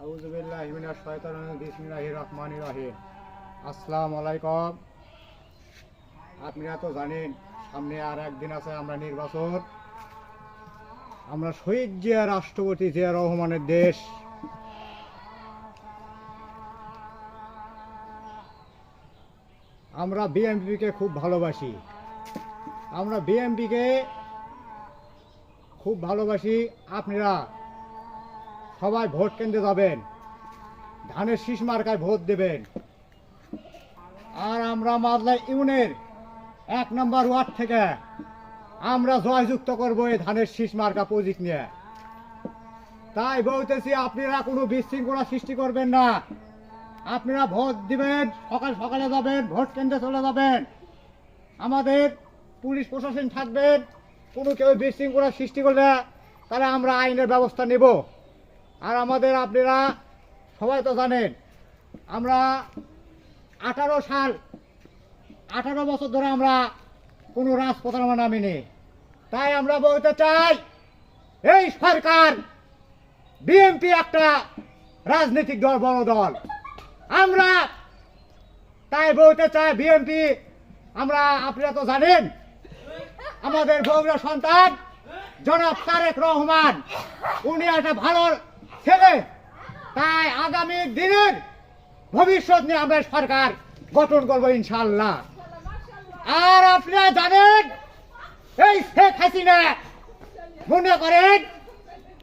আউযুবিল্লাহি মিনাশ শাইতানির রাজিম বিসমিল্লাহির রহমানির রহিম। আসসালামু আলাইকুম। আপনারা তো জানেন সামনে আর একদিন আছে আমরা নির্বাচন। আমরা শহীদ জিয়া রাষ্ট্রপতি জিয়া রহমানের দেশ। আমরা বিএনপিকে খুব ভালোবাসি। আপনারা সবাই ভোট কেন্দ্রে যাবেন, ধানের শীষ মার্কায় ভোট দেবেন। আর আমরা মাদলা ইউনিয়নের 1 নম্বর ওয়ার্ড থেকে আমরা জয়যুক্ত করবো এই ধানের শীষ মার্কা প্রতীক নিয়ে। তাই বলতেছি, আপনারা কোনো বিশৃঙ্খলা সৃষ্টি করবেন না। আপনারা ভোট দিবেন, সকাল সকালে যাবেন, ভোট কেন্দ্রে চলে যাবেন। আমাদের পুলিশ প্রশাসন থাকবেন। কোনো কেউ বিশৃঙ্খলা সৃষ্টি করলে তাহলে আমরা আইনের ব্যবস্থা নেব। আর আপনারা সবাই তো জানেন আমরা 18 বছর ধরে আমরা কোনো রাজপথে আমরা নামিনি। তাই আমরা বলতে চাই, এই সরকার বিএনপি একটা রাজনৈতিক দল, বড় দল। আমরা তাই বলতে চাই বিএনপি আপনারা তো জানেন আমাদের বগুড়া সন্তান জনাব তারেক রহমান, উনি একটা ভালো ছেলে। তাই আগামী দিনের ভবিষ্যৎ নিয়ে আমরা সরকার গঠন করবো ইনশাআল্লাহ। আর আপনারা জানেন এই শেখ হাসিনা মনে করেন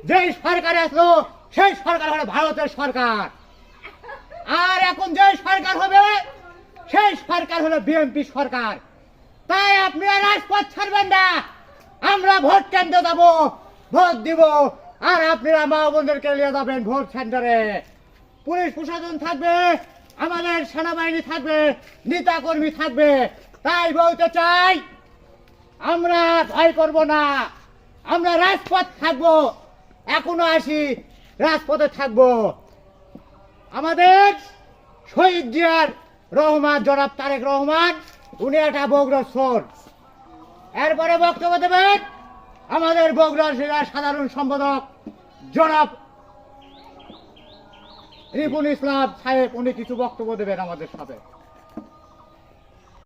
যে সরকার আসলো সেই সরকার হলো ভারতের সরকার। আর এখন যে সরকার হবে সেই সরকার হলো বিএনপি সরকার। তাই আপনারা রাজপথ ছাড়বেন না। আমরা ভোট কেন্দ্রে যাব, ভোট দিব। আর আপনারা মা বোনদেরকে নিয়ে যাবেন ভোট সেন্টারে। পুলিশ প্রশাসন থাকবে, আমাদের সেনাবাহিনী থাকবে, নেতা কর্মী থাকবে। তাই বলতে চাই, আমরা ভয় করব না। আমরা রাজপথ থাকবো, এখনো আসি, রাজপথে থাকবো। আমাদের শহীদ জিয়ার রহমান জনাব তারেক রহমান, উনি একটা বগুড়ার সোর। এরপরে বক্তব্য দেবেন আমাদের বগুড়া জেলার সাধারণ সম্পাদক জনাব রিপুন ইসলাম সাহেব। উনি কিছু বক্তব্য দেবেন আমাদের সাথে।